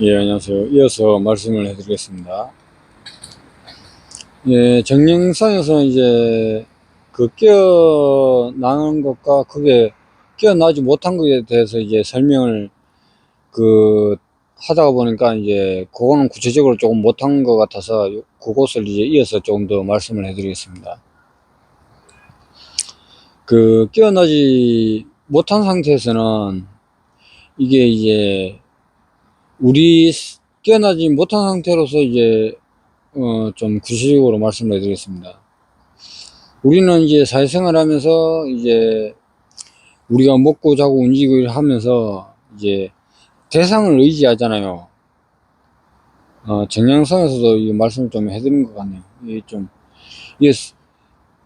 예, 안녕하세요. 이어서 말씀을 해드리겠습니다. 예, 정령상에서 이제 깨어나는 것과 그게 깨어나지 못한 것에 대해서 이제 설명을 하다가 보니까 이제 그거는 구체적으로 조금 못한 것 같아서 그것을 이제 이어서 조금 더 말씀을 해드리겠습니다. 깨어나지 못한 상태에서는 이게 이제 우리 깨어나지 못한 상태로서 이제 좀 구체적으로 말씀을 해드리겠습니다. 우리는 이제 사회생활 하면서 이제 우리가 먹고 자고 움직이고 하면서 이제 대상을 의지하잖아요. 정량성에서도 이 말씀을 좀 해드린 것 같네요. 이게,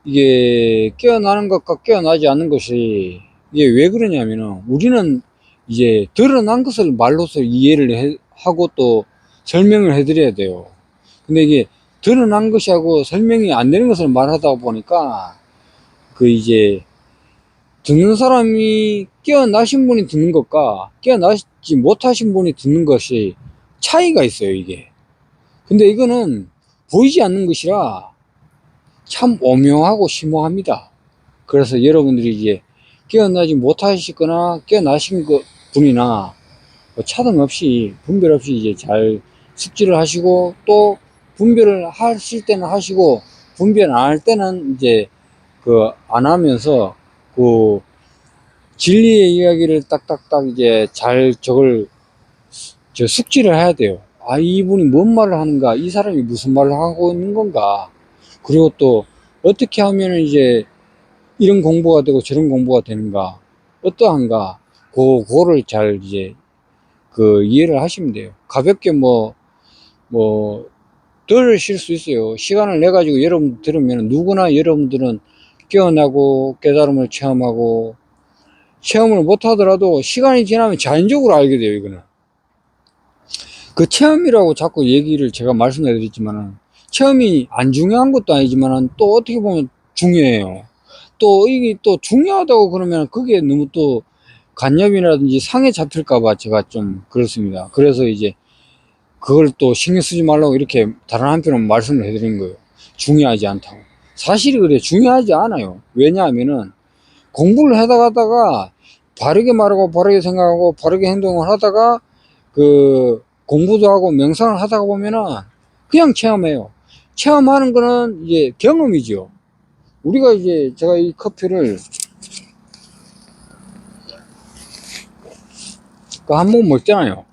이게 깨어나는 것과 깨어나지 않는 것이 이게 왜 그러냐면은 우리는 이제 드러난 것을 말로서 이해를 하고 또 설명을 해드려야 돼요. 근데 이게 드러난 것이하고 설명이 안 되는 것을 말하다 보니까 이제 듣는 사람이 깨어나신 분이 듣는 것과 깨어나지 못하신 분이 듣는 것이 차이가 있어요, 이게. 근데 이거는 보이지 않는 것이라 참 오묘하고 심오합니다. 그래서 여러분들이 이제 깨어나지 못하시거나 깨어나신 분이나 뭐 차등 없이 분별 없이 이제 잘 숙지를 하시고 또 분별을 하실 때는 하시고 분별 안 할 때는 이제 안 하면서 진리의 이야기를 딱딱딱 이제 잘 숙지를 해야 돼요. 아, 이분이 뭔 말을 하는가? 이 사람이 무슨 말을 하고 있는 건가? 그리고 또 어떻게 하면 이제 이런 공부가 되고 저런 공부가 되는가? 어떠한가? 그거를 잘 이제 이해를 하시면 돼요. 가볍게 덜 쉴 수 있어요. 시간을 내 가지고 여러분 들으면 누구나 여러분들은 깨어나고 깨달음을 체험하고 체험을 못 하더라도 시간이 지나면 자연적으로 알게 돼요, 이거는. 체험이라고 자꾸 얘기를 제가 말씀해 드렸지만은, 체험이 안 중요한 것도 아니지만은, 또 어떻게 보면 중요해요. 또 이게 또 중요하다고 그러면 그게 너무 또 간섭이라든지 상해 잡힐까봐 제가 좀 그렇습니다. 그래서 이제 그걸 또 신경 쓰지 말라고 이렇게 다른 한편으로 말씀을 해드린 거예요. 중요하지 않다고. 사실이 그래, 중요하지 않아요. 왜냐하면은 공부를 하다 가다가 바르게 말하고 바르게 생각하고 바르게 행동을 하다가 공부도 하고 명상을 하다가 보면은 그냥 체험해요. 체험하는 거는 이제 경험이죠. 우리가 이제 제가 이 커피를 한 모금 먹잖아요.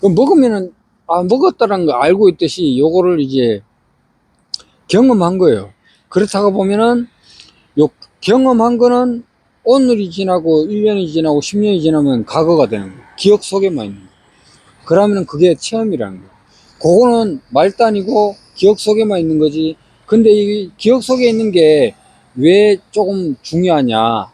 먹으면은 먹었다는 거 알고 있듯이 요거를 이제 경험한 거예요. 그렇다가 보면은 요 경험한 거는 오늘이 지나고 1년이 지나고 10년이 지나면 과거가 되는 거예요. 기억 속에만 있는 거예요. 그러면 그게 체험이라는 거예요. 그거는 말단이고 기억 속에만 있는 거지. 근데 이 기억 속에 있는 게 왜 조금 중요하냐?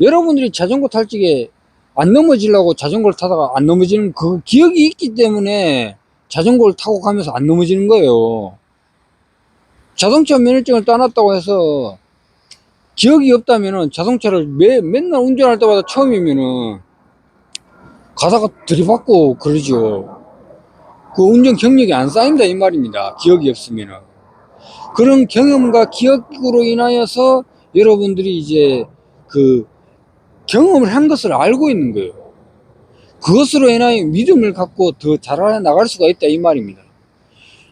여러분들이 자전거 탈 적에 안 넘어지려고 자전거를 타다가 안 넘어지는 그 기억이 있기 때문에 자전거를 타고 가면서 안 넘어지는 거예요. 자동차 면허증을 따놨다고 해서 기억이 없다면은 자동차를 맨날 운전할 때마다 처음이면은 가다가 들이받고 그러죠. 운전 경력이 안 쌓인다 이 말입니다. 기억이 없으면은. 그런 경험과 기억으로 인하여서 여러분들이 이제 그 경험을 한 것을 알고 있는 거예요. 그것으로 인하여 믿음을 갖고 더 잘해 나갈 수가 있다 이 말입니다.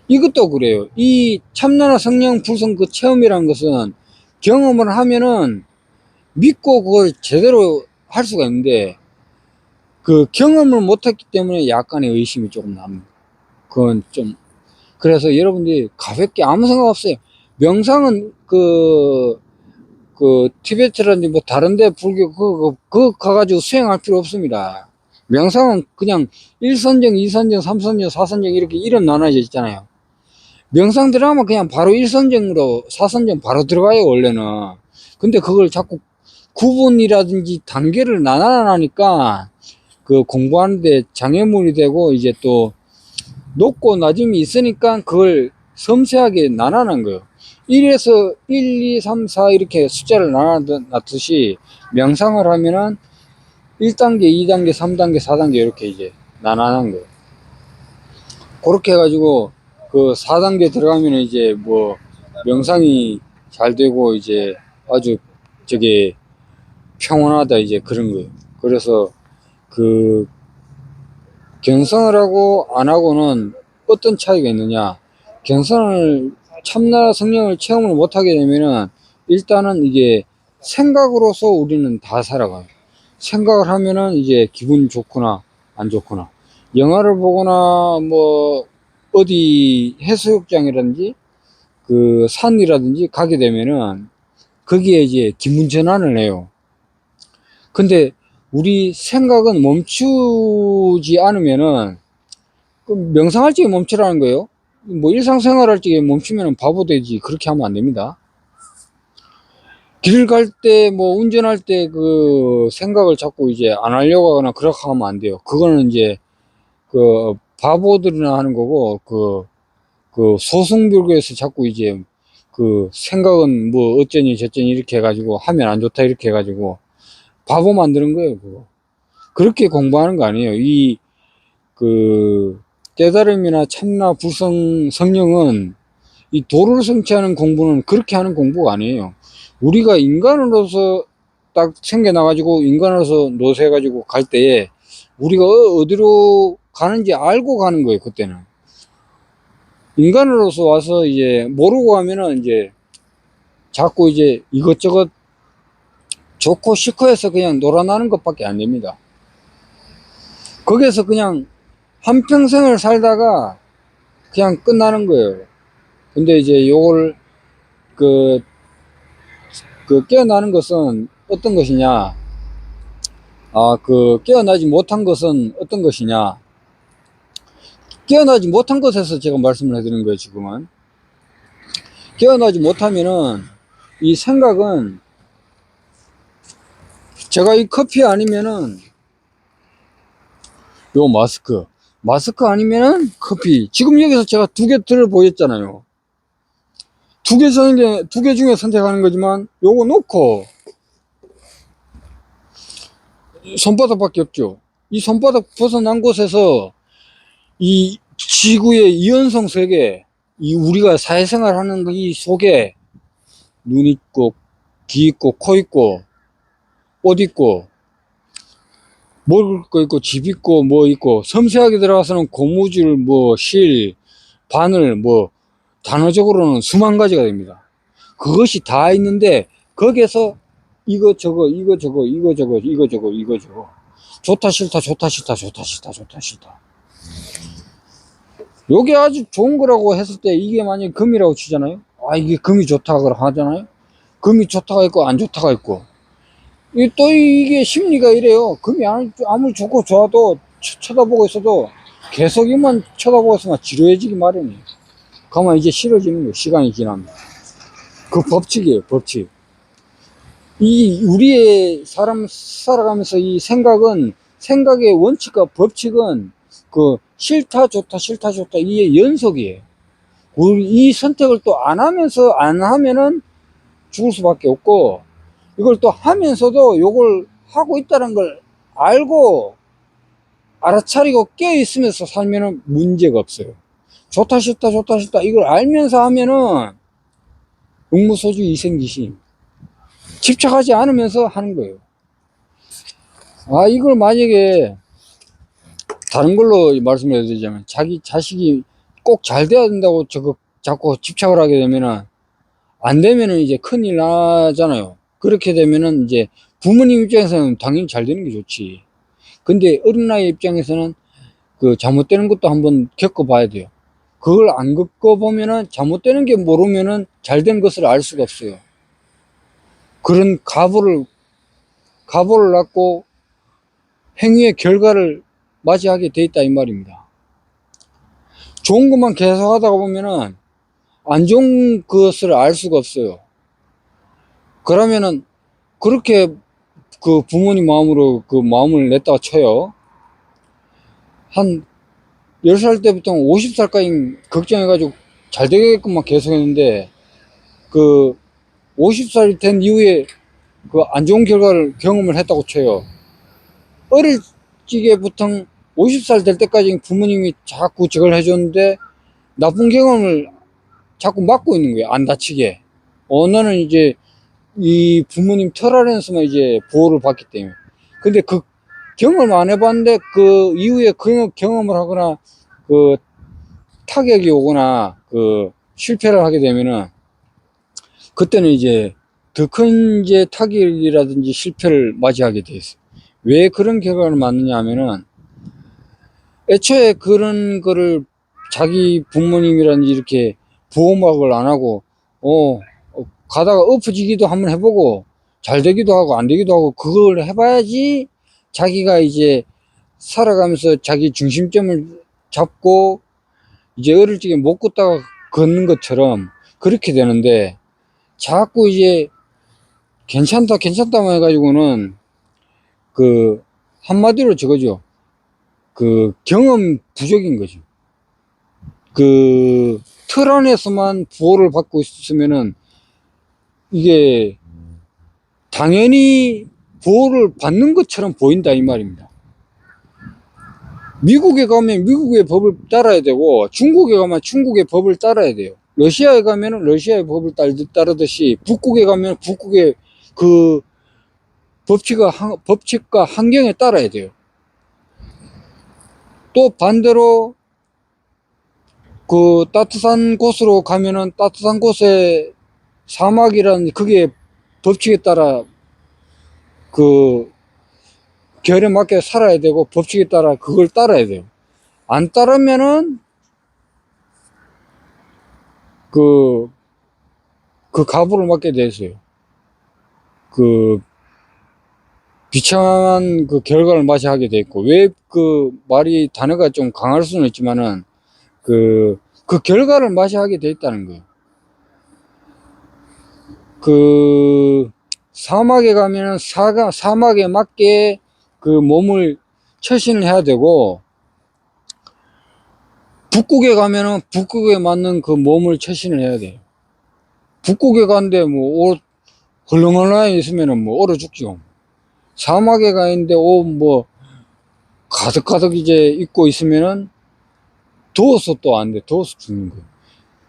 이것도 그래요. 이 참나나 성령 불성 체험이라는 것은 경험을 하면은 믿고 그걸 제대로 할 수가 있는데 경험을 못했기 때문에 약간의 의심이 조금 납니다. 그건 좀 그래서 여러분들이 가볍게 아무 생각 없어요. 명상은 티베트라든지 뭐 다른데 불교 가가지고 수행할 필요 없습니다. 명상은 그냥 1선정, 2선정, 3선정, 4선정 이렇게 이름 나눠져 있잖아요. 명상 들어가면 그냥 바로 1선정으로 4선정 바로 들어가요, 원래는. 근데 그걸 자꾸 구분이라든지 단계를 나눠나니까 공부하는데 장애물이 되고 이제 또 높고 낮음이 있으니까 그걸 섬세하게 나눠놓은 거예요. 1에서 1, 2, 3, 4 이렇게 숫자를 나눠놨듯이 명상을 하면은 1단계, 2단계, 3단계, 4단계 이렇게 이제 나난한 거예요. 그렇게 해가지고 그 4단계 들어가면 이제 뭐 명상이 잘 되고 이제 아주 저게 평온하다 이제 그런 거예요. 그래서 그 경선을 하고 안 하고는 어떤 차이가 있느냐. 경선을 참나 성령을 체험을 못하게 되면은 일단은 이게 생각으로서 우리는 다 살아가요. 생각을 하면은 이제 기분 좋거나 안 좋거나 영화를 보거나 뭐 어디 해수욕장이라든지 그 산이라든지 가게 되면은 거기에 이제 기분 전환을 해요. 근데 우리 생각은 멈추지 않으면은 그 명상할 적에 멈추라는 거예요. 뭐 일상생활 할 적에 멈추면 바보 되지. 그렇게 하면 안 됩니다. 길 갈 때 뭐 운전할 때 그 생각을 자꾸 이제 안 하려고 하거나 그렇게 하면 안 돼요. 그거는 이제 그 바보들이나 하는 거고 그 소승불교에서 자꾸 이제 그 생각은 뭐 어쩌니 저쩌니 이렇게 해가지고 하면 안 좋다 이렇게 해가지고 바보 만드는 거예요. 그거. 그렇게 공부하는 거 아니에요. 이 그 깨달음이나 참나 불성 성령은 이 도를 성취하는 공부는 그렇게 하는 공부가 아니에요. 우리가 인간으로서 딱 생겨나가지고 인간으로서 노쇠해가지고 갈 때에 우리가 어디로 가는지 알고 가는 거예요. 그때는 인간으로서 와서 이제 모르고 가면은 이제 자꾸 이제 이것저것 좋고 싫고 해서 그냥 놀아나는 것밖에 안 됩니다. 거기에서 그냥 한평생을 살다가 그냥 끝나는 거예요. 근데 이제 요걸 그, 그 깨어나는 것은 어떤 것이냐? 그 깨어나지 못한 것은 어떤 것이냐? 깨어나지 못한 것에서 제가 말씀을 해드리는 거예요, 지금은. 깨어나지 못하면은 이 생각은 제가 이 커피 아니면은 요 마스크 아니면은 커피. 지금 여기서 제가 두 개 들어 보였잖아요. 두 개 중에 선택하는 거지만 요거 놓고 손바닥밖에 없죠. 이 손바닥 벗어난 곳에서 이 지구의 이연성 세계, 이 우리가 사회생활 하는 이 속에 눈 있고, 귀 있고, 코 있고, 옷 있고, 먹을 거 있고, 집 있고, 뭐 있고, 섬세하게 들어가서는 고무줄, 뭐, 실, 바늘, 뭐, 단어적으로는 수만 가지가 됩니다. 그것이 다 있는데, 거기에서 이거 저거, 이거 저거, 이거 저거, 이거 저거, 이거 저거. 좋다, 싫다, 좋다, 싫다, 좋다, 싫다, 좋다, 싫다. 요게 아주 좋은 거라고 했을 때 이게 만약에 금이라고 치잖아요. 이게 금이 좋다고 하잖아요. 금이 좋다가 있고 안 좋다가 있고. 또 이게 심리가 이래요. 금이 아무리 좋고 좋아도 쳐다보고 있어도 계속 이만 쳐다보고 있으면 지루해지기 마련이에요. 그러면 이제 싫어지는 거예요. 시간이 지나면. 그 법칙이에요. 법칙. 이 우리의 사람 살아가면서 이 생각의 원칙과 법칙은 그 싫다 좋다 싫다 좋다 이게 연속이에요. 이 선택을 또 안 하면서 안 하면은 죽을 수밖에 없고 이걸 또 하면서도 요걸 하고 있다는 걸 알고 알아차리고 깨어 있으면서 살면은 문제가 없어요. 좋다 싫다 좋다 싫다 이걸 알면서 하면은 응무소주 이생기심 집착하지 않으면서 하는 거예요. 이걸 만약에 다른 걸로 말씀을 드리자면 자기 자식이 꼭 잘 돼야 된다고 자꾸 집착을 하게 되면은 안 되면은 이제 큰일 나잖아요. 그렇게 되면은 이제 부모님 입장에서는 당연히 잘 되는 게 좋지. 근데 어린아이 입장에서는 그 잘못되는 것도 한번 겪어봐야 돼요. 그걸 안 겪어보면은 잘못되는 게 모르면은 잘된 것을 알 수가 없어요. 그런 가보를 낳고 행위의 결과를 맞이하게 돼 있다 이 말입니다. 좋은 것만 계속 하다가 보면은 안 좋은 것을 알 수가 없어요. 그러면은 그렇게 그 부모님 마음으로 그 마음을 냈다가 쳐요. 한 10살 때부터 50살까지 걱정해가지고 잘 되게끔만 계속 했는데 그 50살이 된 이후에 그 안 좋은 결과를 경험을 했다고 쳐요. 어릴 적에부터 50살 될 때까지 부모님이 자꾸 저걸 해줬는데 나쁜 경험을 자꾸 막고 있는 거예요. 안 다치게. 너는 이제 이 부모님 털 아래에서만 이제 보호를 받기 때문에. 근데 그 경험을 안 해봤는데 그 이후에 그 경험을 하거나 그 타격이 오거나 그 실패를 하게 되면은 그때는 이제 더 큰 이제 타격이라든지 실패를 맞이하게 돼 있어요. 왜 그런 결과를 맞느냐 하면은 애초에 그런 거를 자기 부모님이라든지 이렇게 보호막을 안 하고 가다가 엎어지기도 한번 해보고 잘 되기도 하고 안 되기도 하고 그걸 해봐야지 자기가 이제 살아가면서 자기 중심점을 잡고 이제 어릴 적에 못 걷다가 걷는 것처럼 그렇게 되는데 자꾸 이제 괜찮다만 해가지고는 그 한마디로 저거죠. 그 경험 부족인 거죠. 그 틀 안에서만 보호를 받고 있으면은 이게 당연히 보호를 받는 것처럼 보인다 이 말입니다. 미국에 가면 미국의 법을 따라야 되고 중국에 가면 중국의 법을 따라야 돼요. 러시아에 가면은 러시아의 법을 따르듯이 북극에 가면 북극의 그 법칙과 환경에 따라야 돼요. 또 반대로 그 따뜻한 곳으로 가면은 따뜻한 곳에 사막이라는 그게 법칙에 따라 그 결에 맞게 살아야 되고 법칙에 따라 그걸 따라야 돼요. 안 따르면은 그, 그 가부를 맞게 돼 있어요. 그 비참한 그 결과를 맞이하게 돼 있고 왜 그 말이 단어가 좀 강할 수는 있지만은 그 결과를 맞이하게 돼 있다는 거예요. 그 사막에 가면은 사막에 맞게 그 몸을 처신을 해야 되고 북극에 가면은 북극에 맞는 그 몸을 처신을 해야 돼요. 북극에 간데 뭐 옷 헐렁헐렁하게 있으면은 뭐 얼어 죽죠. 사막에 가 있는데 옷 뭐 가득가득 이제 입고 있으면은 더워서 또 안 돼. 더워서 죽는 거예요.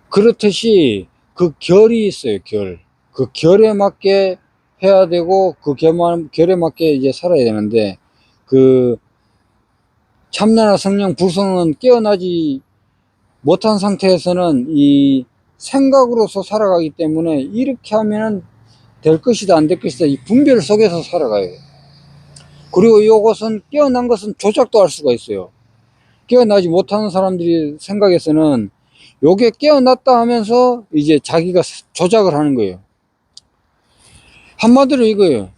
그렇듯이 그 결이 있어요, 결. 그 결에 맞게 해야 되고 그 결에 맞게 이제 살아야 되는데 그 참나나 성령 불성은 깨어나지 못한 상태에서는 이 생각으로서 살아가기 때문에 이렇게 하면은 될 것이다 안 될 것이다 이 분별 속에서 살아가요. 그리고 이것은 깨어난 것은 조작도 할 수가 있어요. 깨어나지 못하는 사람들이 생각에서는 요게 깨어났다 하면서 이제 자기가 조작을 하는 거예요. 한마디로 이거예요.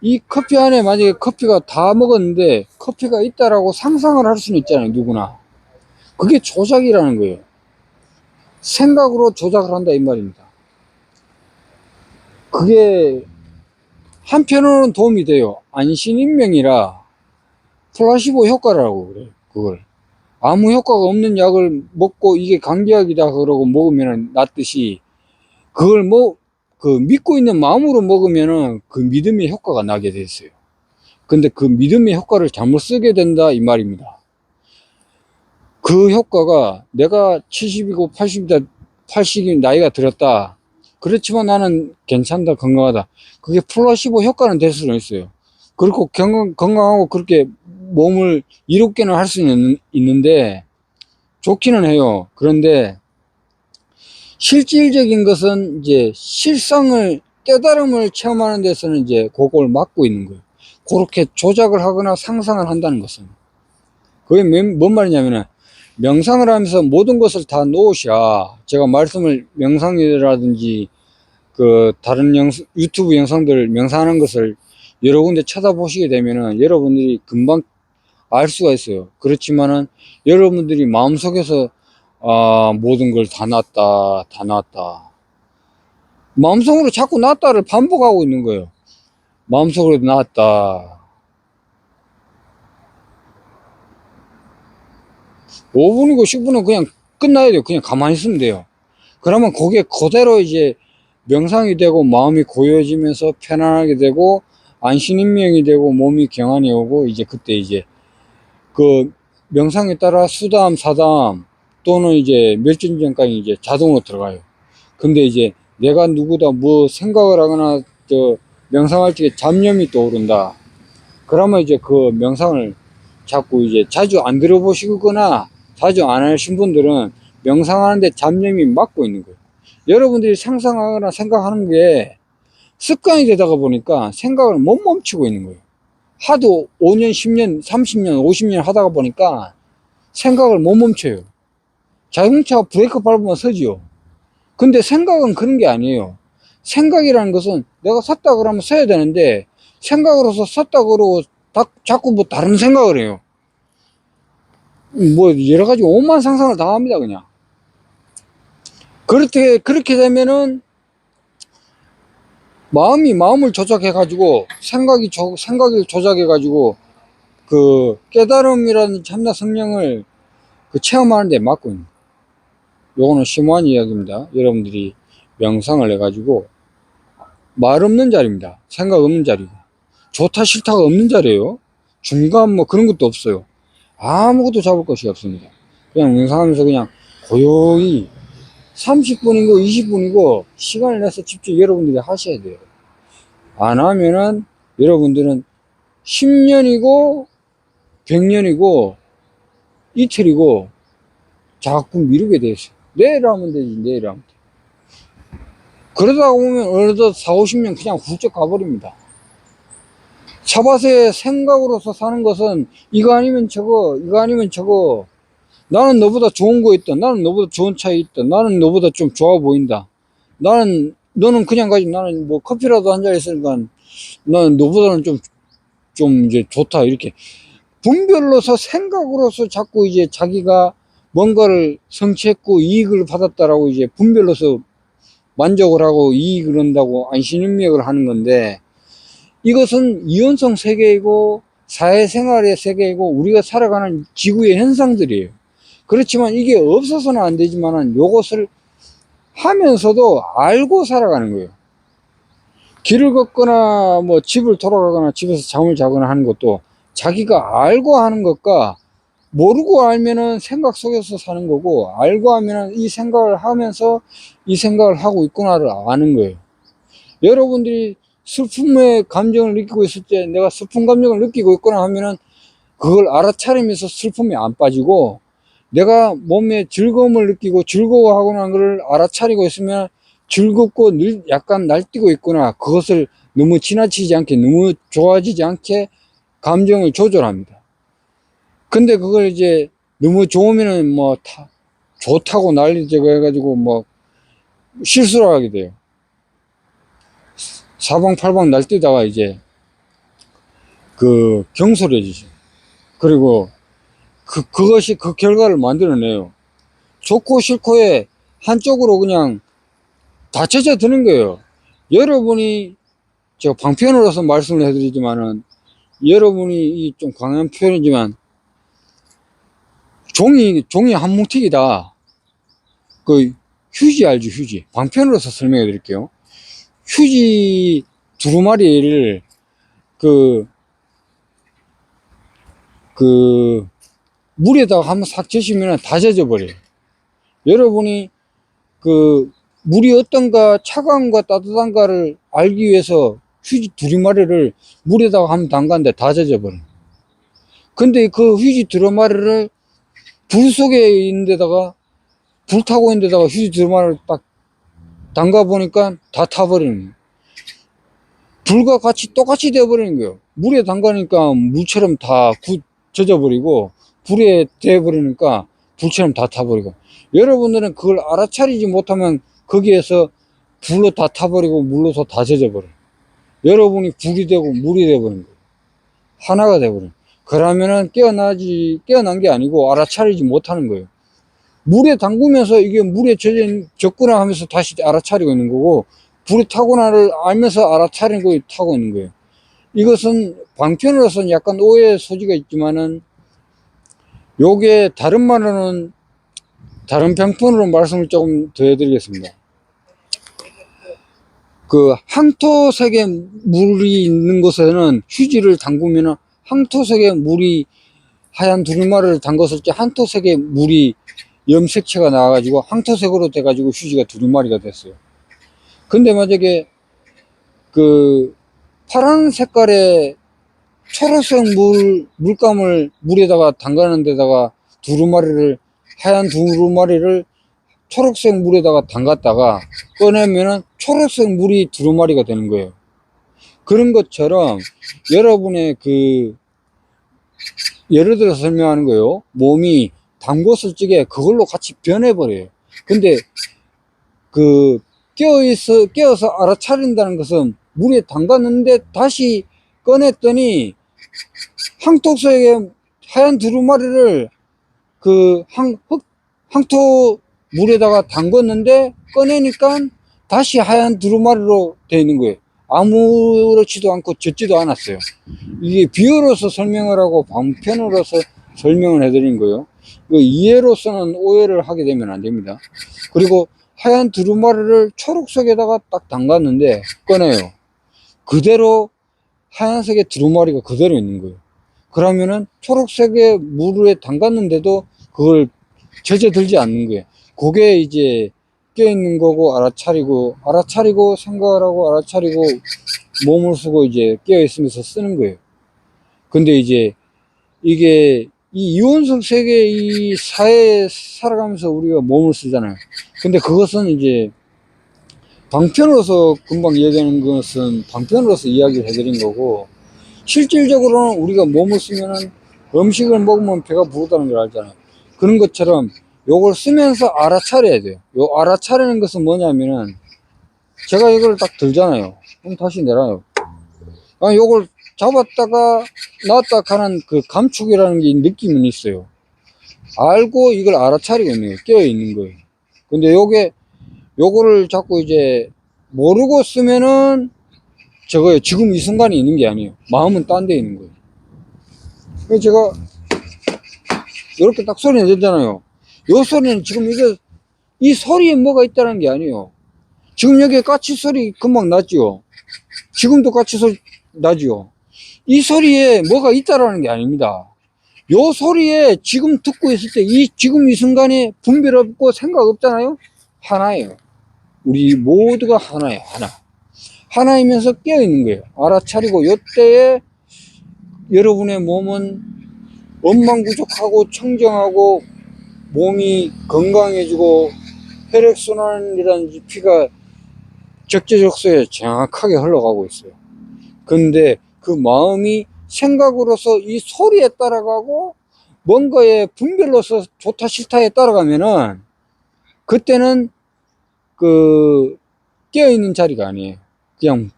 이 커피 안에 만약에 커피가 다 먹었는데 커피가 있다라고 상상을 할 수는 있잖아요, 누구나. 그게 조작이라는 거예요. 생각으로 조작을 한다 이 말입니다. 그게 한편으로는 도움이 돼요. 안신인명이라 플라시보 효과라고 그래요. 그걸 아무 효과가 없는 약을 먹고 이게 감기약이다 그러고 먹으면 낫듯이 그걸 그 믿고 있는 마음으로 먹으면은 그 믿음의 효과가 나게 돼 있어요. 근데 그 믿음의 효과를 잘못 쓰게 된다 이 말입니다. 그 효과가 내가 70이고 80이다 80이 나이가 들었다. 그렇지만 나는 괜찮다 건강하다. 그게 플라시보 효과는 될 수는 있어요. 그리고 건강하고 그렇게 몸을 이롭게는 할 수는 있는데 좋기는 해요. 그런데 실질적인 것은 이제 실성을 깨달음을 체험하는 데서는 이제 그걸 막고 있는 거예요. 그렇게 조작을 하거나 상상을 한다는 것은 그게 뭔 말이냐면은 명상을 하면서 모든 것을 다 놓으셔야 제가 말씀을 명상이라든지 그 다른 유튜브 영상들 명상하는 것을 여러 군데 찾아보시게 되면은 여러분들이 금방 알 수가 있어요. 그렇지만은 여러분들이 마음속에서 모든 걸 다 놨다, 다 놨다. 마음속으로 자꾸 놨다를 반복하고 있는 거예요. 마음속으로 놨다. 5분이고 10분은 그냥 끝나야 돼요. 그냥 가만히 있으면 돼요. 그러면 그게 그대로 이제 명상이 되고 마음이 고요해지면서 편안하게 되고 안신인명이 되고 몸이 경안이 오고 이제 그때 이제 그 명상에 따라 수담, 사담 또는 이제 멸진전까지 이제 자동으로 들어가요. 근데 이제 내가 누구다 뭐 생각을 하거나 명상할 적에 잡념이 떠오른다. 그러면 이제 그 명상을 자꾸 이제 자주 안 들어보시거나 자주 안 하신 분들은 명상하는데 잡념이 막고 있는 거예요. 여러분들이 상상하거나 생각하는 게 습관이 되다가 보니까 생각을 못 멈추고 있는 거예요. 하도 5년, 10년, 30년, 50년 하다가 보니까 생각을 못 멈춰요. 자동차 브레이크 밟으면 서지요. 근데 생각은 그런 게 아니에요. 생각이라는 것은 내가 섰다 그러면 서야 되는데 생각으로서 섰다 그러고 자꾸 뭐 다른 생각을 해요. 뭐 여러 가지 오만 상상을 다 합니다, 그냥. 그렇게 되면은 마음이 마음을 조작해가지고 생각을 조작해가지고 그 깨달음이라는 참나 성령을 그 체험하는 데 맞고 있는 거예요. 요거는 심오한 이야기입니다. 여러분들이 명상을 해가지고 말 없는 자리입니다. 생각 없는 자리고 좋다 싫다가 없는 자리예요. 중간 뭐 그런 것도 없어요. 아무것도 잡을 것이 없습니다. 그냥 명상하면서 그냥 고요히 30분이고 20분이고 시간을 내서 집중 여러분들이 하셔야 돼요. 안 하면은 여러분들은 10년이고 100년이고 이틀이고 자꾸 미루게 돼 있어요. 내일 하면 되지, 내일 하면 돼. 그러다 보면 어느덧 4, 50년 그냥 훌쩍 가버립니다. 차밭에 생각으로서 사는 것은 이거 아니면 저거, 이거 아니면 저거. 나는 너보다 좋은 거 있다. 나는 너보다 좋은 차에 있다. 나는 너보다 좀 좋아 보인다. 너는 그냥 가지고 나는 뭐 커피라도 한 잔 있으니까 나는 너보다는 좀 이제 좋다. 이렇게. 분별로서 생각으로서 자꾸 이제 자기가 뭔가를 성취했고 이익을 받았다라고 이제 분별로서 만족을 하고 이익을 한다고 안신인맥을 하는 건데 이것은 이원성 세계이고 사회생활의 세계이고 우리가 살아가는 지구의 현상들이에요. 그렇지만 이게 없어서는 안 되지만은 요것을 하면서도 알고 살아가는 거예요. 길을 걷거나 뭐 집을 돌아가거나 집에서 잠을 자거나 하는 것도 자기가 알고 하는 것과 모르고 알면은 생각 속에서 사는 거고 알고 하면은 이 생각을 하면서 이 생각을 하고 있구나를 아는 거예요. 여러분들이 슬픔의 감정을 느끼고 있을 때 내가 슬픈 감정을 느끼고 있구나 하면은 그걸 알아차리면서 슬픔이 안 빠지고 내가 몸에 즐거움을 느끼고 즐거워하거나 하는 걸 알아차리고 있으면 즐겁고 약간 날뛰고 있구나. 그것을 너무 지나치지 않게 너무 좋아지지 않게 감정을 조절합니다. 근데 그걸 이제 너무 좋으면은 뭐 좋다고 난리지고 해가지고 뭐 실수를 하게 돼요. 사방팔방 날뛰다가 이제 그 경솔해지죠. 그리고 그것이 그 결과를 만들어내요. 좋고 싫고에 한쪽으로 그냥 다 젖어 드는 거예요. 여러분이 제가 방편으로서 말씀을 해드리지만은 여러분이 이 좀 강한 표현이지만 종이 한 뭉튀기다. 그 휴지 알죠, 휴지. 방편으로서 설명해 드릴게요. 휴지 두루마리를 그 물에다가 한번 싹 젖으면 다 젖어버려요. 여러분이 그 물이 어떤가 차가운가 따뜻한가를 알기 위해서 휴지 두루마리를 물에다가 한번 담갔는데 다 젖어버려요. 근데 그 휴지 두루마리를 불 속에 있는 데다가 불 타고 있는 데다가 휴지 두루마리를 딱 담가 보니까 다 타버리는 거예요. 불과 같이 똑같이 되어버리는 거예요. 물에 담가니까 물처럼 다 젖어버리고 불에 대버리니까 불처럼 다 타버리고 여러분들은 그걸 알아차리지 못하면 거기에서 불로 다 타버리고 물로서 다 젖어버려요. 여러분이 불이 되고 물이 되어버린 거예요. 하나가 되어버려요. 그러면은 깨어난 게 아니고 알아차리지 못하는 거예요. 물에 담그면서 이게 물에 젖구나 하면서 다시 알아차리고 있는 거고 불이 타고나를 알면서 알아차리고 타고 있는 거예요. 이것은 방편으로서는 약간 오해의 소지가 있지만은 요게 다른 말로는 다른 방편으로 말씀을 조금 더 해드리겠습니다. 그 항토색의 물이 있는 곳에는 휴지를 담그면은 항토색의 물이 하얀 두루마리를 담궜을 때 한토색의 물이 염색체가 나와가지고 황토색으로 돼가지고 휴지가 두루마리가 됐어요. 근데 만약에 그 파란 색깔의 초록색 물감을 물에다가 담가는 데다가 하얀 두루마리를 초록색 물에다가 담갔다가 꺼내면은 초록색 물이 두루마리가 되는 거예요. 그런 것처럼 여러분의 예를 들어서 설명하는 거예요. 몸이 담궜을 적에 그걸로 같이 변해버려요. 근데 깨어서 알아차린다는 것은 물에 담갔는데 다시 꺼냈더니 황토색의 하얀 두루마리를 황토 물에다가 담궜는데 꺼내니까 다시 하얀 두루마리로 되어 있는 거예요. 아무렇지도 않고 젖지도 않았어요. 이게 비유로서 설명을 하고 방편으로서 설명을 해드린 거예요. 이해로서는 오해를 하게 되면 안 됩니다. 그리고 하얀 두루마리를 초록색에다가 딱 담갔는데 꺼내요. 그대로 하얀색의 두루마리가 그대로 있는 거예요. 그러면은 초록색의 물에 담갔는데도 그걸 젖어들지 않는 거예요. 그게 이제 깨어있는 거고 알아차리고 생각을 하고 알아차리고 몸을 쓰고 이제 깨어있으면서 쓰는 거예요. 근데 이제 이게 이 이원성 세계 이 사회에 살아가면서 우리가 몸을 쓰잖아요. 근데 그것은 이제 방편으로서 금방 이야기하는 것은 방편으로서 이야기를 해드린 거고, 실질적으로는 우리가 몸을 쓰면은 음식을 먹으면 배가 부르다는 걸 알잖아요. 그런 것처럼 요걸 쓰면서 알아차려야 돼요. 요 알아차리는 것은 뭐냐면은 제가 이걸 딱 들잖아요. 그럼 다시 내놔요. 요걸 잡았다가 놨다 가는 그 감축이라는 게 느낌은 있어요. 알고 이걸 알아차리고 있는 거예요. 깨어 있는 거예요. 근데 요거를 자꾸 이제 모르고 쓰면은 저거요. 지금 이 순간에 있는 게 아니에요. 마음은 딴 데 있는 거예요. 그래서 제가 이렇게 딱 소리 내잖아요. 요 소리는 지금 이 소리에 뭐가 있다는 게 아니에요. 지금 여기에 까치 소리 금방 났죠. 지금도 까치 소리 나죠. 이 소리에 뭐가 있다라는 게 아닙니다. 요 소리에 지금 듣고 있을 때 지금 이 순간에 분별 없고 생각 없잖아요. 하나예요. 우리 모두가 하나예요. 하나이면서 깨어있는 거예요. 알아차리고 요때에 여러분의 몸은 원망부족하고 청정하고 몸이 건강해지고 혈액순환이라든지 피가 적재적소에 정확하게 흘러가고 있어요. 근데 그 마음이 생각으로서 이 소리에 따라가고 뭔가의 분별로서 좋다 싫다에 따라가면은 그때는 깨어있는 자리가 아니에요. 그냥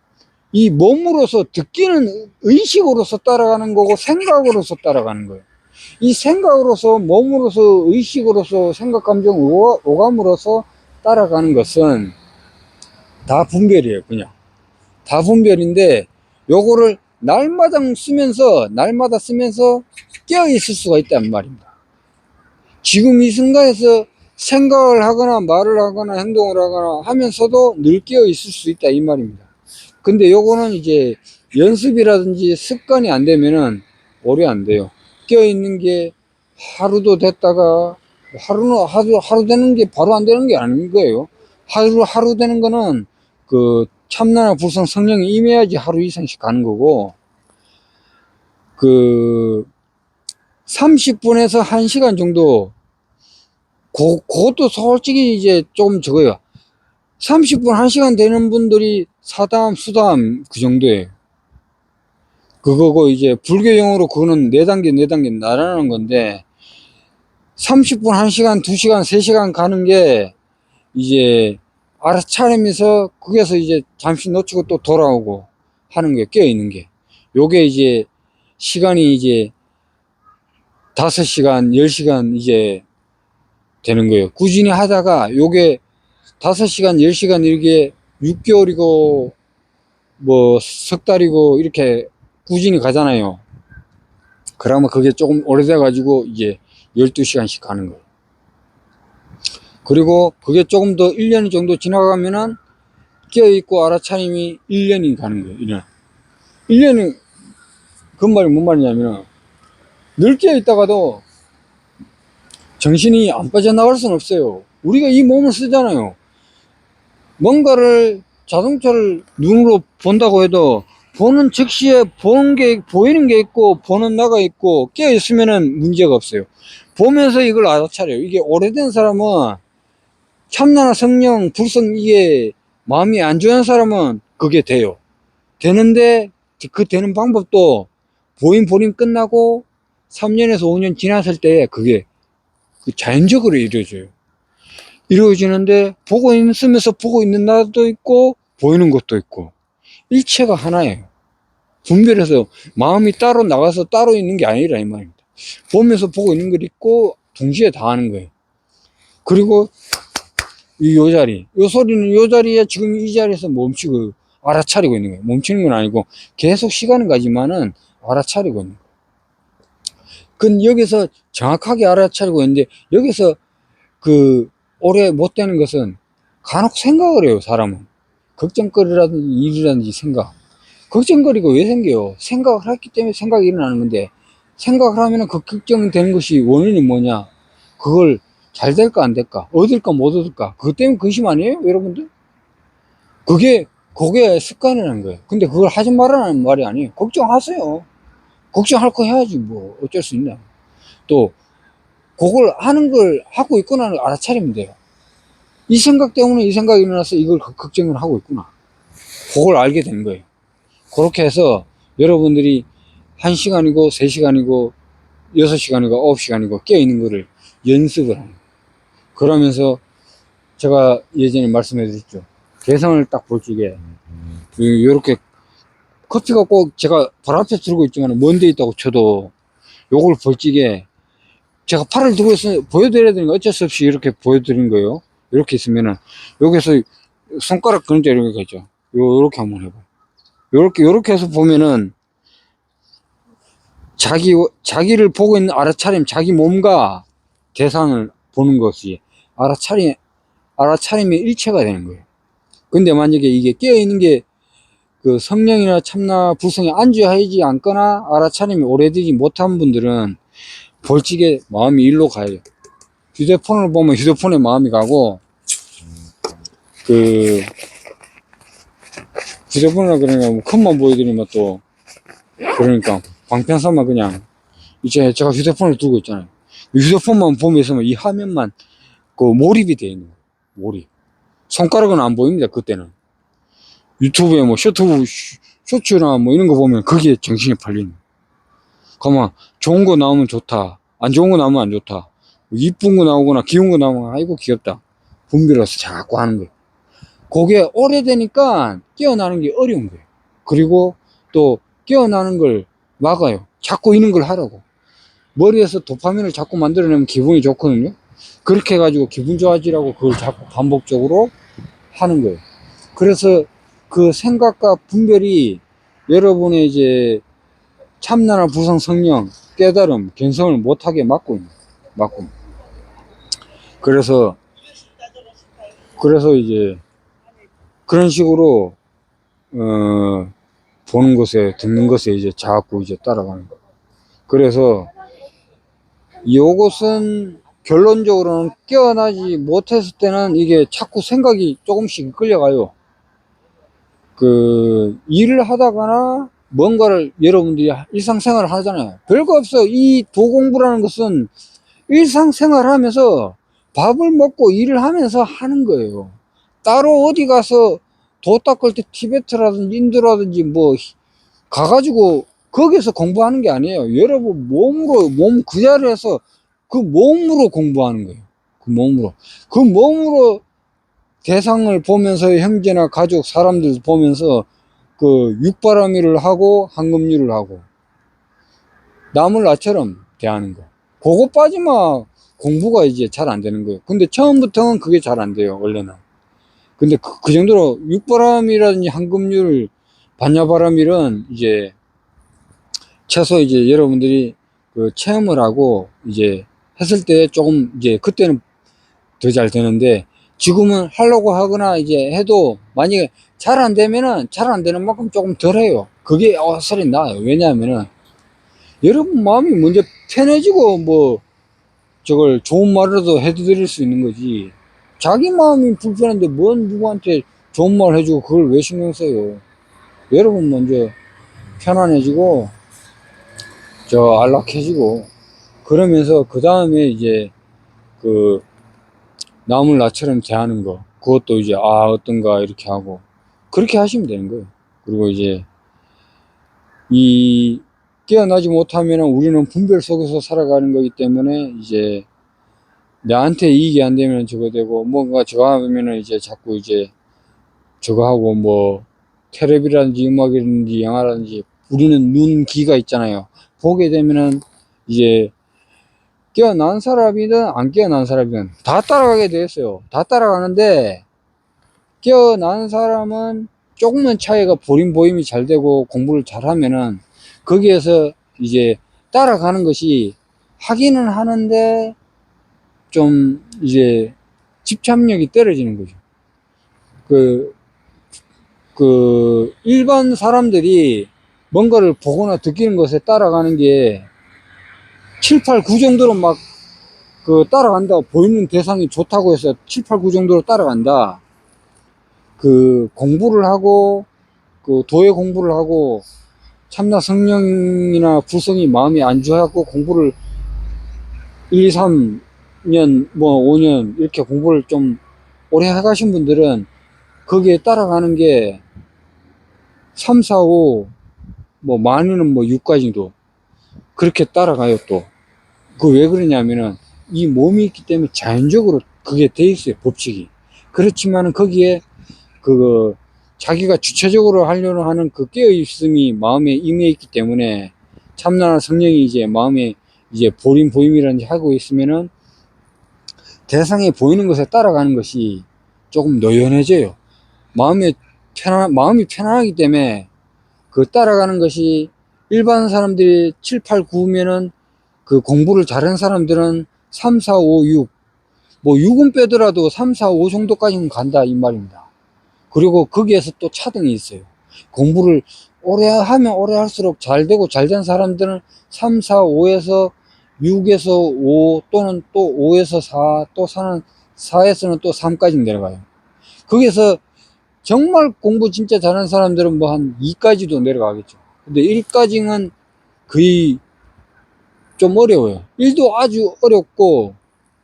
이 몸으로서 듣기는 의식으로서 따라가는 거고 생각으로서 따라가는 거예요. 이 생각으로서 몸으로서 의식으로서 생각 감정 오감으로서 따라가는 것은 다 분별이에요. 그냥 다 분별인데 요거를 날마다 쓰면서 깨어 있을 수가 있단 말입니다. 지금 이 순간에서 생각을 하거나 말을 하거나 행동을 하거나 하면서도 늘 깨어 있을 수 있다 이 말입니다. 근데 요거는 이제 연습이라든지 습관이 안 되면은 오래 안 돼요. 깨어 있는 게 하루도 됐다가 하루 되는 게 바로 안 되는 게 아닌 거예요. 하루 되는 거는 참나나 불성 성령이 임해야지 하루 이상씩 가는 거고, 30분에서 1시간 정도, 그것도 솔직히 이제 조금 적어요. 30분, 1시간 되는 분들이 사담, 수담 그 정도예요. 그거고 이제 불교용어로 그거는 4단계 나라는 건데 30분, 1시간, 2시간, 3시간 가는 게 이제 알아차리면서 거기에서 이제 잠시 놓치고 또 돌아오고 하는 거예요. 깨어있는 게. 요게 이제 시간이 이제 5시간, 10시간 이제 되는 거예요. 꾸준히 하다가 요게 5시간, 10시간 이렇게 6개월이고 뭐 석 달이고 이렇게 꾸준히 가잖아요. 그러면 그게 조금 오래돼 가지고 이제 12시간씩 가는 거예요. 그리고 그게 조금 더 1년 정도 지나가면은 깨어있고 알아차림이 1년이 가는 거예요. 1년이 그 말이 뭔 말이냐면 늘 깨어 있다가도 정신이 안 빠져나갈 수는 없어요. 우리가 이 몸을 쓰잖아요. 뭔가를, 자동차를 눈으로 본다고 해도 보는 즉시에 보이는 게 있고 보는 나가 있고 깨어 있으면은 문제가 없어요. 보면서 이걸 알아차려요. 이게 오래된 사람은 참나나 성령, 불성, 이게 마음이 안 좋은 사람은 그게 돼요. 되는데 그 되는 방법도 보임 끝나고 3년에서 5년 지났을 때 그게 자연적으로 이루어져요. 이루어지는데 보고 있으면서 보고 있는 나도 있고 보이는 것도 있고 일체가 하나예요. 분별해서 마음이 따로 나가서 따로 있는 게 아니라 이 말입니다. 보면서 보고 있는 걸 있고 동시에 다 하는 거예요. 그리고 요 자리, 요 소리는 요 자리에 지금 이 자리에서 멈추고 알아차리고 있는 거예요. 멈추는 건 아니고 계속 시간은 가지만은 알아차리고 있는 거예요. 그건 여기서 정확하게 알아차리고 있는데 여기서 그 오래 못 되는 것은 간혹 생각을 해요, 사람은. 걱정거리라든지 일이라든지 생각. 걱정거리가 왜 생겨요? 생각을 했기 때문에 생각이 일어나는 건데, 생각을 하면 그 걱정되는 것이 원인이 뭐냐? 그걸 잘 될까, 안 될까? 얻을까, 못 얻을까? 그것 때문에 근심 아니에요, 여러분들? 그게 습관이라는 거예요. 근데 그걸 하지 말라는 말이 아니에요. 걱정하세요. 걱정할 거 해야지, 뭐. 어쩔 수 있나. 또, 그걸 하는 걸 하고 있구나를 알아차리면 돼요. 이 생각 때문에 이 생각이 일어나서 이걸 걱정을 하고 있구나. 그걸 알게 되는 거예요. 그렇게 해서 여러분들이 1시간이고 3시간이고 6시간이고 9시간이고 깨어있는 거를 연습을 하는 거예요. 그러면서 제가 예전에 말씀해 드렸죠. 개성을 딱 볼 적에 요렇게 커피가 꼭 제가 발 앞에 들고 있지만 먼 데 있다고 쳐도 요걸 볼 적에 제가 팔을 들고 있으면 보여드려야 되는 거 어쩔 수 없이 이렇게 보여드린 거예요. 이렇게 있으면은 여기서 손가락 그림자 이렇게 가죠. 요렇게 한번 해봐요. 요렇게 해서 보면은 자기를 보고 있는 알아차림, 자기 몸과 대상을 보는 것이 알아차림의 일체가 되는 거예요. 근데 만약에 이게 깨어있는 게 그 성령이나 참나 불성에 안주하지 않거나 알아차림이 오래되지 못한 분들은 벌칙에 마음이 일로 가요. 휴대폰을 보면 휴대폰에 마음이 가고, 그, 휴대폰이라 그러니까 컷만 보여드리면 또, 그러니까 방편사만 그냥, 이제 제가 휴대폰을 두고 있잖아요. 휴대폰만 보면서 이 화면만 그 몰입이 되어 있는 거예요. 몰입. 손가락은 안 보입니다, 그때는. 유튜브에 뭐 쇼츠나 뭐 이런 거 보면 그게 정신이 팔리는 거예요. 가만, 좋은 거 나오면 좋다. 안 좋은 거 나오면 안 좋다. 이쁜 거 나오거나 귀여운 거 나오면 아이고 귀엽다. 분별해서 자꾸 하는 거예요. 그게 오래되니까 깨어나는 게 어려운 거예요. 그리고 또 깨어나는 걸 막아요. 자꾸 이런 걸 하라고. 머리에서 도파민을 자꾸 만들어내면 기분이 좋거든요. 그렇게 해가지고 기분 좋아지라고 그걸 자꾸 반복적으로 하는 거예요. 그래서 그 생각과 분별이 여러분의 이제 참나나 부성 성령, 깨달음, 견성을 못하게 막고 있는 거예요. 막고 있는 거예요. 그래서 이제 그런 식으로 보는 것에 듣는 것에 이제 자꾸 이제 따라가는 거예요. 그래서 이것은 결론적으로는 깨어나지 못했을 때는 이게 자꾸 생각이 조금씩 끌려가요. 그 일을 하다가나 뭔가를 여러분들이 일상생활을 하잖아요. 별거 없어. 이 도공부라는 것은 일상생활 하면서 밥을 먹고 일을 하면서 하는 거예요. 따로 어디 가서 도 닦을 때 티베트라든지 인도라든지 뭐 가가지고 거기서 공부하는 게 아니에요. 여러분 몸 그 자리에서 그 몸으로 공부하는 거예요. 그 몸으로. 그 몸으로 대상을 보면서 형제나 가족 사람들 보면서 그 육바라밀을 하고 한금률을 하고 남을 나처럼 대하는 거. 그거 빠지면 공부가 이제 잘 안 되는 거예요. 근데 처음부터는 그게 잘 안 돼요, 원래는. 근데 그 정도로 육바람이라든지 한금률, 반야바람일은 이제 최소 이제 여러분들이 그 체험을 하고 이제 했을 때 조금 이제 그때는 더 잘 되는데 지금은 하려고 하거나 이제 해도 만약에 잘 안 되면은 잘 안 되는 만큼 조금 덜 해요. 그게 어설이 나아요. 왜냐하면은 여러분 마음이 먼저 편해지고 뭐 저걸 좋은 말이라도 해드릴 수 있는 거지. 자기 마음이 불편한데 뭔 누구한테 좋은 말 해주고 그걸 왜 신경 써요. 여러분 먼저 편안해지고 저 안락해지고 그러면서 그 다음에 이제 그 남을 나처럼 대하는 거 그것도 이제 아 어떤가 이렇게 하고 그렇게 하시면 되는 거예요. 그리고 이제 이 깨어나지 못하면 우리는 분별 속에서 살아가는 거기 때문에 이제 나한테 이익이 안 되면 저거 되고 뭔가 저거 하면은 이제 자꾸 이제 저거 하고 뭐 텔레비라든지 음악이라든지 영화라든지 우리는 눈, 귀가 있잖아요. 보게 되면은 이제 깨어난 사람이든 안 깨어난 사람이든 다 따라가게 돼 있어요. 다 따라가는데 깨어난 사람은 조금만 차이가 보림보임이 잘 되고 공부를 잘 하면은 거기에서 이제 따라가는 것이 하기는 하는데 좀 이제 집착력이 떨어지는 거죠. 그, 일반 사람들이 뭔가를 보거나 느끼는 것에 따라가는 게 7, 8, 9 정도로 막 따라간다. 보이는 대상이 좋다고 해서 7, 8, 9 정도로 따라간다. 공부를 하고, 도예 공부를 하고, 참나 성령이나 불성이 마음이 안 좋아갖고 공부를 1, 2, 3년, 뭐 5년 이렇게 공부를 좀 오래 해가신 분들은 거기에 따라가는 게 3, 4, 5, 뭐 많이는 뭐 6까지도 그렇게 따라가요 또. 왜 그러냐면은 이 몸이 있기 때문에 자연적으로 그게 돼 있어요 법칙이. 그렇지만은 거기에 자기가 주체적으로 하려고 하는 그 깨어있음이 마음에 임해 있기 때문에 참나나 성령이 이제 마음에 이제 보림보임이라든지 하고 있으면은 대상에 보이는 것에 따라가는 것이 조금 노연해져요. 마음이 편안하기 때문에 따라가는 것이 일반 사람들이 7, 8, 9면은 공부를 잘하는 사람들은 3, 4, 5, 6, 뭐 6은 빼더라도 3, 4, 5 정도까지는 간다 이 말입니다. 그리고 거기에서 또 차등이 있어요. 공부를 오래 하면 오래 할수록 잘 되고 잘 된 사람들은 3, 4, 5에서 6에서 5 또는 또 5에서 4, 또 4에서는 또 3까지 내려가요. 거기에서 정말 공부 진짜 잘하는 사람들은 뭐 한 2까지도 내려가겠죠. 근데 1까지는 거의 좀 어려워요. 1도 아주 어렵고,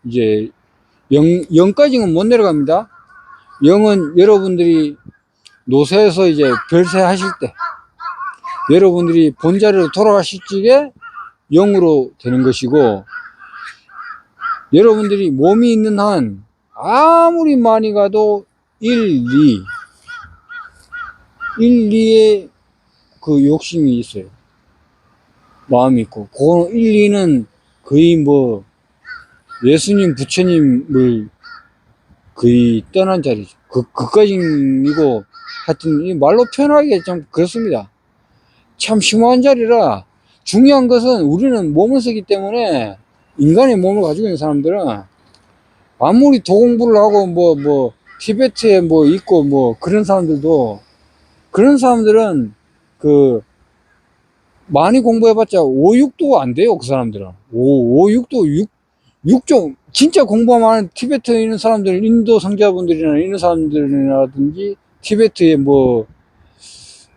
이제 0까지는 못 내려갑니다. 0은 여러분들이 노세에서 이제 별세 하실 때, 여러분들이 본자리로 돌아가실 적에 0으로 되는 것이고, 여러분들이 몸이 있는 한, 아무리 많이 가도 1, 2, 1, 2에 욕심이 있어요. 마음이 있고, 1, 2는 거의 뭐, 예수님, 부처님을 거의 떠난 자리죠. 그까지이고, 하여튼, 이 말로 표현하기가 좀 그렇습니다. 참 심오한 자리라, 중요한 것은 우리는 몸을 쓰기 때문에, 인간의 몸을 가지고 있는 사람들은, 아무리 도공부를 하고, 티베트에 있고, 그런 사람들도, 그런 사람들은, 많이 공부해봤자 5, 6도 안 돼요, 그 사람들은. 5, 6도, 6종, 진짜 공부하면 티베트에 있는 사람들, 인도 성자분들이나 이런 사람들이라든지, 티베트에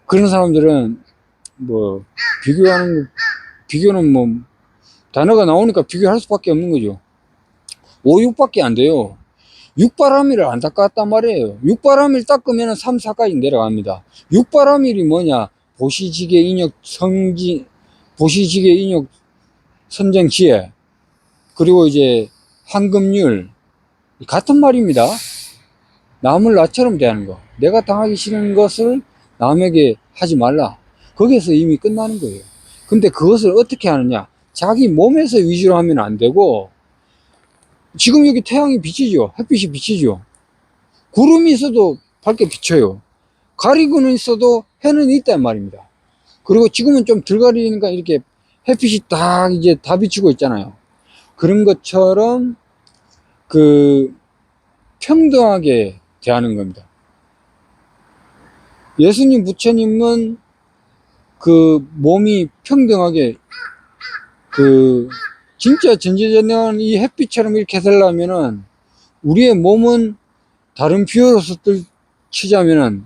그런 사람들은, 비교는 단어가 나오니까 비교할 수밖에 없는 거죠. 5, 6밖에 안 돼요. 6바라밀을 안 닦았단 말이에요. 6바라밀 닦으면 3, 4까지 내려갑니다. 6바라밀이 뭐냐? 보시지계 인역 보시지계 인역 선정지혜, 그리고 이제 황금률, 같은 말입니다. 남을 나처럼 대하는 거. 내가 당하기 싫은 것을 남에게 하지 말라. 거기에서 이미 끝나는 거예요. 근데 그것을 어떻게 하느냐? 자기 몸에서 위주로 하면 안 되고, 지금 여기 태양이 비치죠? 햇빛이 비치죠? 구름이 있어도 밝게 비쳐요. 가리고는 있어도 해는 있단 말입니다. 그리고 지금은 좀 덜 가리니까 이렇게 햇빛이 딱 이제 다 비치고 있잖아요. 그런 것처럼 평등하게 대하는 겁니다. 예수님, 부처님은 몸이 평등하게 진짜 전지전능한 이 햇빛처럼 이렇게 되려면은 우리의 몸은 다른 비유로서 치자면은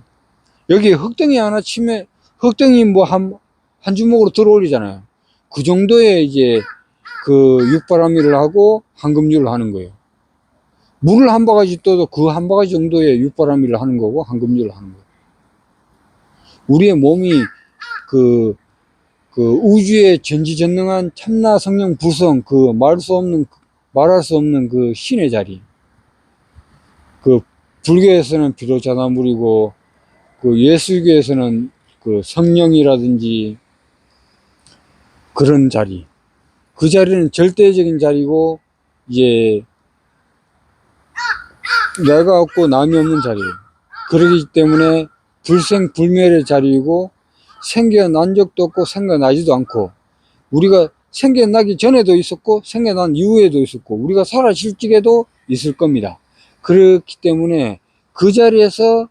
여기 흙덩이 하나 치면 흙덩이 뭐 한 주먹으로 들어 올리잖아요. 그 정도의 이제 육바라밀을 하고 한금률을 하는 거예요. 물을 한 바가지 떠도 그 한 바가지 정도의 육바라밀을 하는 거고 한금률을 하는 거예요. 우리의 몸이 그 우주의 전지전능한 참나 성령 부성 말할 수 없는 그 신의 자리. 불교에서는 비로자나물이고 예수교에서는 성령이라든지 그런 자리. 그 자리는 절대적인 자리고 이제 내가 없고 남이 없는 자리예요. 그러기 때문에 불생불멸의 자리이고 생겨난 적도 없고 생겨나지도 않고 우리가 생겨나기 전에도 있었고 생겨난 이후에도 있었고 우리가 살아실 적에도 있을 겁니다. 그렇기 때문에 그 자리에서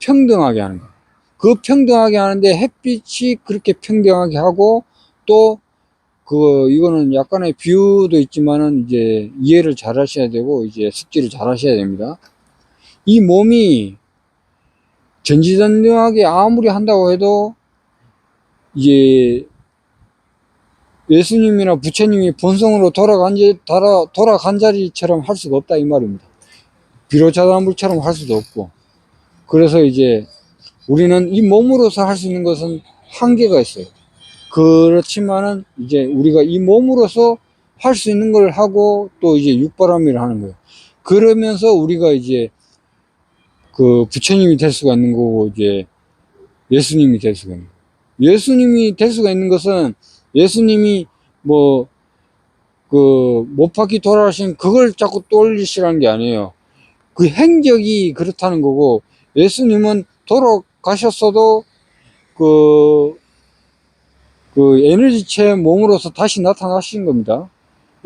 평등하게 하는 거예요. 그 평등하게 하는데 햇빛이 그렇게 평등하게 하고 또 이거는 약간의 비유도 있지만은 이제 이해를 잘 하셔야 되고 이제 숙지를 잘 하셔야 됩니다. 이 몸이 전지전능하게 아무리 한다고 해도 이제 예수님이나 부처님이 본성으로 돌아간 자리처럼 할 수가 없다 이 말입니다. 비로자나물처럼 할 수도 없고 그래서 이제 우리는 이 몸으로서 할 수 있는 것은 한계가 있어요. 그렇지만은 이제 우리가 이 몸으로서 할 수 있는 걸 하고 또 이제 육바라밀을 하는 거예요. 그러면서 우리가 이제 부처님이 될 수가 있는 거고 이제 예수님이 될 수가 있는 거예요. 예수님이 될 수가 있는 것은 예수님이 못 바퀴 돌아가신 그걸 자꾸 떠올리시라는 게 아니에요. 그 행적이 그렇다는 거고 예수님은 돌아가셨어도 에너지체 몸으로서 다시 나타나신 겁니다.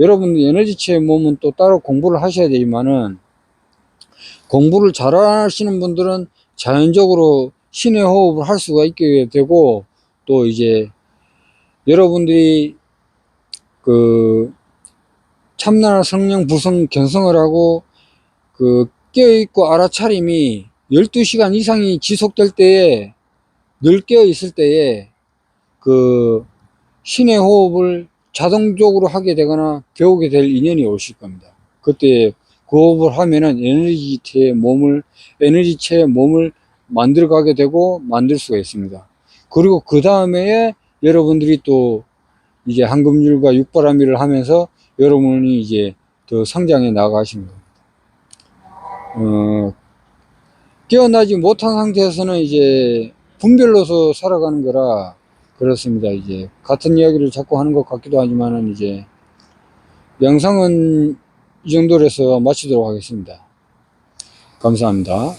여러분 에너지체 몸은 또 따로 공부를 하셔야 되지만은 공부를 잘 하시는 분들은 자연적으로 신의 호흡을 할 수가 있게 되고 또 이제 여러분들이 참나 성령 부성 견성을 하고 깨어있고 알아차림이 12시간 이상이 지속될 때에 늘 깨어있을 때에 신의 호흡을 자동적으로 하게 되거나 배우게 될 인연이 오실 겁니다. 그때 그 호흡을 하면은 에너지체의 몸을 만들어가게 되고 만들 수가 있습니다. 그리고 그 다음에 여러분들이 또 이제 한금률과 육바라밀을 하면서 여러분이 이제 더 성장해 나가십니다. 깨어나지 못한 상태에서는 이제 분별로서 살아가는 거라 그렇습니다. 이제 같은 이야기를 자꾸 하는 것 같기도 하지만은 이제 영상은 이 정도로 해서 마치도록 하겠습니다. 감사합니다.